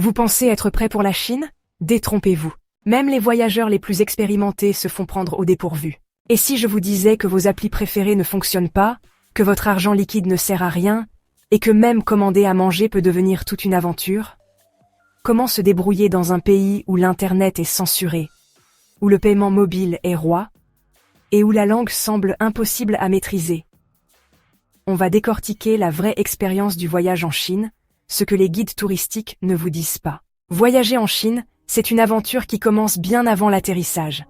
Vous pensez être prêt pour la Chine? Détrompez-vous. Même les voyageurs les plus expérimentés se font prendre au dépourvu. Et si je vous disais que vos applis préférées ne fonctionnent pas, que votre argent liquide ne sert à rien, et que même commander à manger peut devenir toute une aventure? Comment se débrouiller dans un pays où l'Internet est censuré, où le paiement mobile est roi, et où la langue semble impossible à maîtriser? On va décortiquer la vraie expérience du voyage en Chine, ce que les guides touristiques ne vous disent pas. Voyager en Chine, c'est une aventure qui commence bien avant l'atterrissage.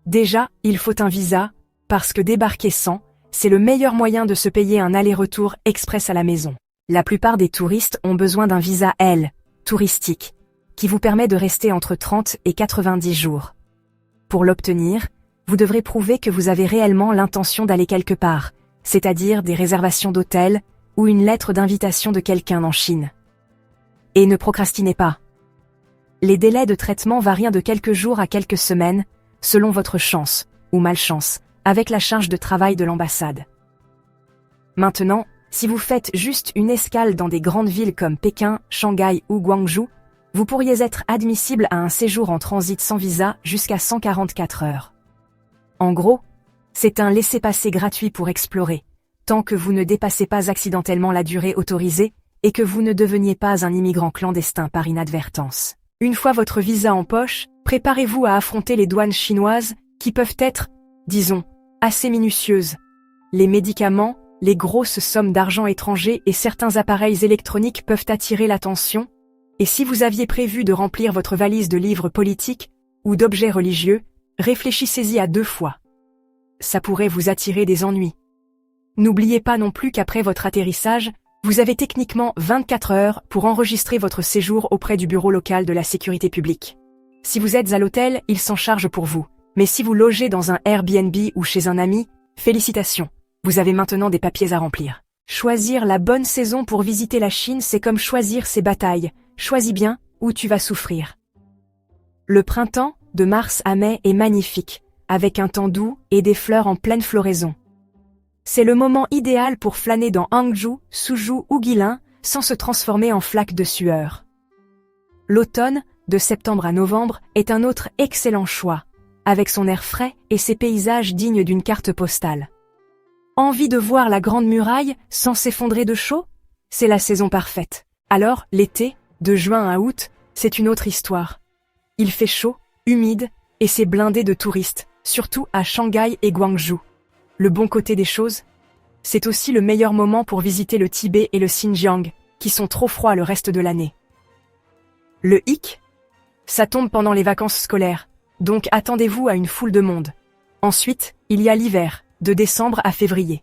Déjà, il faut un visa, parce que débarquer sans, c'est le meilleur moyen de se payer un aller-retour express à la maison. La plupart des touristes ont besoin d'un visa L, touristique, qui vous permet de rester entre 30 et 90 jours. Pour l'obtenir, vous devrez prouver que vous avez réellement l'intention d'aller quelque part, c'est-à-dire des réservations d'hôtel ou une lettre d'invitation de quelqu'un en Chine. Et ne procrastinez pas. Les délais de traitement varient de quelques jours à quelques semaines, selon votre chance, ou malchance, avec la charge de travail de l'ambassade. Maintenant, si vous faites juste une escale dans des grandes villes comme Pékin, Shanghai ou Guangzhou, vous pourriez être admissible à un séjour en transit sans visa jusqu'à 144 heures. En gros, c'est un laissez-passer gratuit pour explorer, tant que vous ne dépassez pas accidentellement la durée autorisée et que vous ne deveniez pas un immigrant clandestin par inadvertance. Une fois votre visa en poche, préparez-vous à affronter les douanes chinoises qui peuvent être, disons, assez minutieuses. Les médicaments, les grosses sommes d'argent étranger et certains appareils électroniques peuvent attirer l'attention. Et si vous aviez prévu de remplir votre valise de livres politiques ou d'objets religieux, réfléchissez-y à 2 fois. Ça pourrait vous attirer des ennuis. N'oubliez pas non plus qu'après votre atterrissage, vous avez techniquement 24 heures pour enregistrer votre séjour auprès du bureau local de la sécurité publique. Si vous êtes à l'hôtel, il s'en charge pour vous. Mais si vous logez dans un Airbnb ou chez un ami, félicitations, vous avez maintenant des papiers à remplir. Choisir la bonne saison pour visiter la Chine, c'est comme choisir ses batailles. Choisis bien où tu vas souffrir. Le printemps, de mars à mai, est magnifique, avec un temps doux et des fleurs en pleine floraison. C'est le moment idéal pour flâner dans Hangzhou, Suzhou ou Guilin, sans se transformer en flaque de sueur. L'automne, de septembre à novembre, est un autre excellent choix, avec son air frais et ses paysages dignes d'une carte postale. Envie de voir la Grande Muraille sans s'effondrer de chaud? C'est la saison parfaite. Alors, l'été, de juin à août, c'est une autre histoire. Il fait chaud, humide, et c'est blindé de touristes, surtout à Shanghai et Guangzhou. Le bon côté des choses, c'est aussi le meilleur moment pour visiter le Tibet et le Xinjiang, qui sont trop froids le reste de l'année. Le hic? Ça tombe pendant les vacances scolaires, donc attendez-vous à une foule de monde. Ensuite, il y a l'hiver, de décembre à février.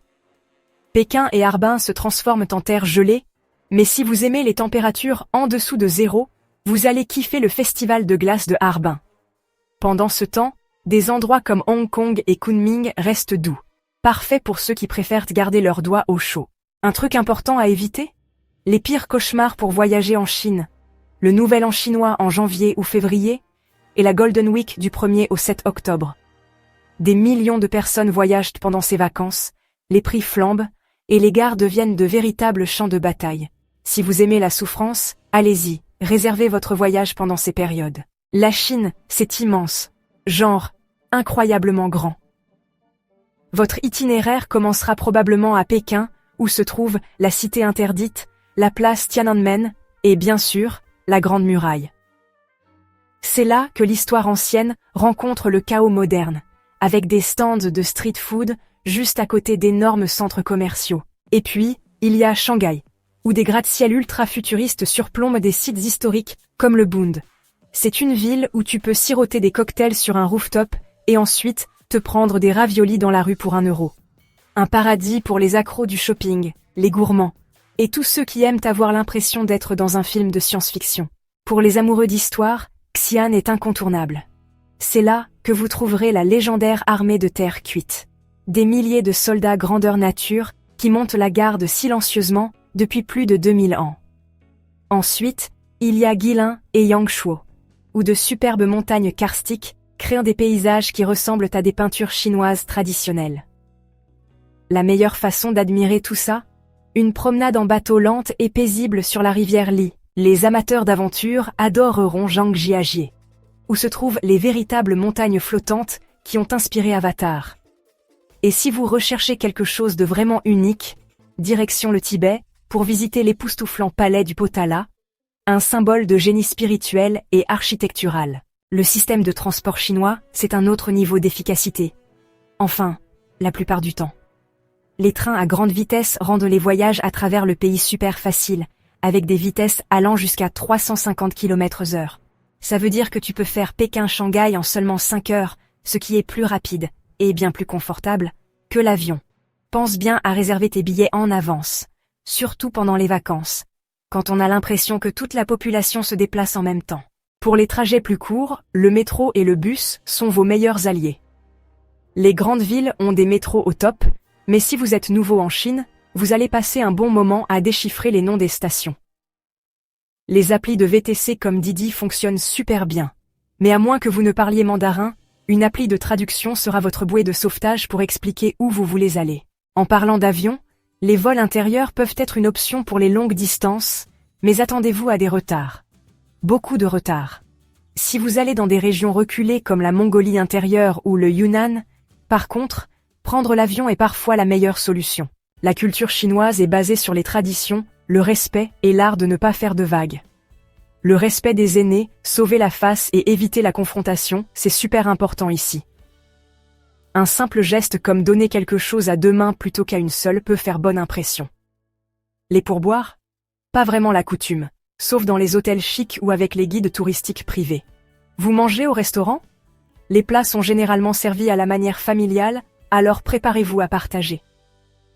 Pékin et Harbin se transforment en terre gelée, mais si vous aimez les températures en dessous de 0, vous allez kiffer le festival de glace de Harbin. Pendant ce temps, des endroits comme Hong Kong et Kunming restent doux. Parfait pour ceux qui préfèrent garder leurs doigts au chaud. Un truc important à éviter? Les pires cauchemars pour voyager en Chine. Le Nouvel An chinois en janvier ou février, et la Golden Week du 1er au 7 octobre. Des millions de personnes voyagent pendant ces vacances, les prix flambent, et les gares deviennent de véritables champs de bataille. Si vous aimez la souffrance, allez-y, réservez votre voyage pendant ces périodes. La Chine, c'est immense, genre, incroyablement grand. Votre itinéraire commencera probablement à Pékin, où se trouve la cité interdite, la place Tiananmen, et bien sûr, la Grande Muraille. C'est là que l'histoire ancienne rencontre le chaos moderne, avec des stands de street food juste à côté d'énormes centres commerciaux. Et puis, il y a Shanghai, où des gratte-ciel ultra-futuristes surplombent des sites historiques, comme le Bund. C'est une ville où tu peux siroter des cocktails sur un rooftop, et ensuite, te prendre des raviolis dans la rue pour 1 euro. Un paradis pour les accros du shopping, les gourmands, et tous ceux qui aiment avoir l'impression d'être dans un film de science-fiction. Pour les amoureux d'histoire, Xi'an est incontournable. C'est là que vous trouverez la légendaire armée de terre cuite. Des milliers de soldats grandeur nature qui montent la garde silencieusement depuis plus de 2000 ans. Ensuite, il y a Guilin et Yangshuo, où de superbes montagnes karstiques créent des paysages qui ressemblent à des peintures chinoises traditionnelles. La meilleure façon d'admirer tout ça? Une promenade en bateau lente et paisible sur la rivière Li, Les amateurs d'aventure adoreront Zhangjiajie, où se trouvent les véritables montagnes flottantes qui ont inspiré Avatar. Et si vous recherchez quelque chose de vraiment unique, direction le Tibet, pour visiter l'époustouflant palais du Potala, un symbole de génie spirituel et architectural. Le système de transport chinois, c'est un autre niveau d'efficacité. Enfin, la plupart du temps. Les trains à grande vitesse rendent les voyages à travers le pays super faciles, avec des vitesses allant jusqu'à 350 km/h. Ça veut dire que tu peux faire Pékin-Shanghai en seulement 5 heures, ce qui est plus rapide, et bien plus confortable, que l'avion. Pense bien à réserver tes billets en avance, surtout pendant les vacances, quand on a l'impression que toute la population se déplace en même temps. Pour les trajets plus courts, le métro et le bus sont vos meilleurs alliés. Les grandes villes ont des métros au top, mais si vous êtes nouveau en Chine, vous allez passer un bon moment à déchiffrer les noms des stations. Les applis de VTC comme Didi fonctionnent super bien, mais à moins que vous ne parliez mandarin, une appli de traduction sera votre bouée de sauvetage pour expliquer où vous voulez aller. En parlant d'avion, les vols intérieurs peuvent être une option pour les longues distances, mais attendez-vous à des retards. Beaucoup de retards. Si vous allez dans des régions reculées comme la Mongolie intérieure ou le Yunnan, par contre, prendre l'avion est parfois la meilleure solution. La culture chinoise est basée sur les traditions, le respect et l'art de ne pas faire de vagues. Le respect des aînés, sauver la face et éviter la confrontation, c'est super important ici. Un simple geste comme donner quelque chose à 2 mains plutôt qu'à une seule peut faire bonne impression. Les pourboires? Pas vraiment la coutume, sauf dans les hôtels chics ou avec les guides touristiques privés. Vous mangez au restaurant? Les plats sont généralement servis à la manière familiale, alors préparez-vous à partager.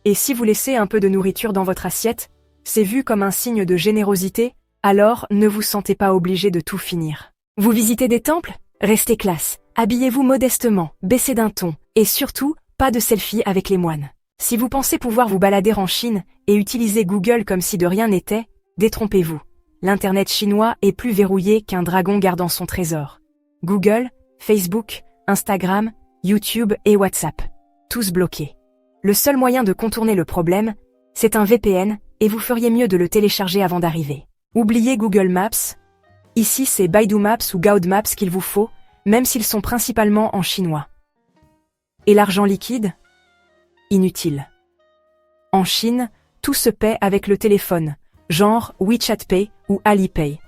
Et si vous laissez un peu de nourriture dans votre assiette, c'est vu comme un signe de générosité, alors ne vous sentez pas obligé de tout finir. Vous visitez des temples? Restez classe, habillez-vous modestement, baissez d'un ton, et surtout, pas de selfie avec les moines. Si vous pensez pouvoir vous balader en Chine et utiliser Google comme si de rien n'était, détrompez-vous. L'Internet chinois est plus verrouillé qu'un dragon gardant son trésor. Google, Facebook, Instagram, YouTube et WhatsApp. Tous bloqués. Le seul moyen de contourner le problème, c'est un VPN, et vous feriez mieux de le télécharger avant d'arriver. Oubliez Google Maps. Ici, c'est Baidu Maps ou Gaode Maps qu'il vous faut, même s'ils sont principalement en chinois. Et l'argent liquide? Inutile. En Chine, tout se paie avec le téléphone, genre WeChat Pay ou Alipay.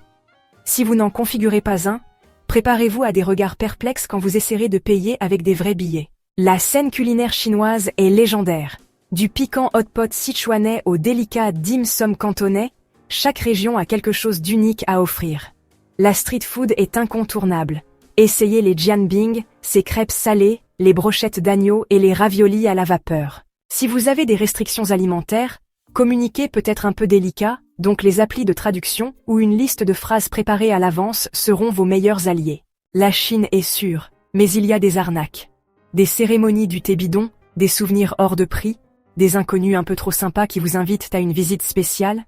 Si vous n'en configurez pas un, préparez-vous à des regards perplexes quand vous essaierez de payer avec des vrais billets. La scène culinaire chinoise est légendaire. Du piquant hot pot sichuanais au délicat dim sum cantonais, chaque région a quelque chose d'unique à offrir. La street food est incontournable. Essayez les jianbing, ces crêpes salées, les brochettes d'agneau et les raviolis à la vapeur. Si vous avez des restrictions alimentaires, communiquer peut être un peu délicat, donc les applis de traduction ou une liste de phrases préparées à l'avance seront vos meilleurs alliés. La Chine est sûre, mais il y a des arnaques. Des cérémonies du thé bidon, des souvenirs hors de prix, des inconnus un peu trop sympas qui vous invitent à une visite spéciale.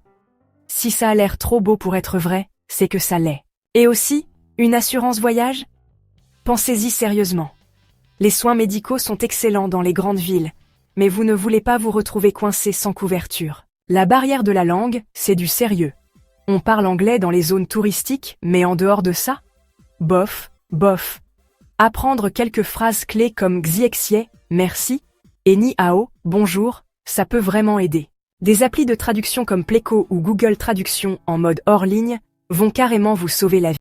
Si ça a l'air trop beau pour être vrai, c'est que ça l'est. Et aussi, une assurance voyage? Pensez-y sérieusement. Les soins médicaux sont excellents dans les grandes villes, mais vous ne voulez pas vous retrouver coincé sans couverture. La barrière de la langue, c'est du sérieux. On parle anglais dans les zones touristiques, mais en dehors de ça? Bof, bof. Apprendre quelques phrases clés comme Xiexie, merci, et Ni hao, bonjour, ça peut vraiment aider. Des applis de traduction comme Pleco ou Google Traduction en mode hors ligne vont carrément vous sauver la vie.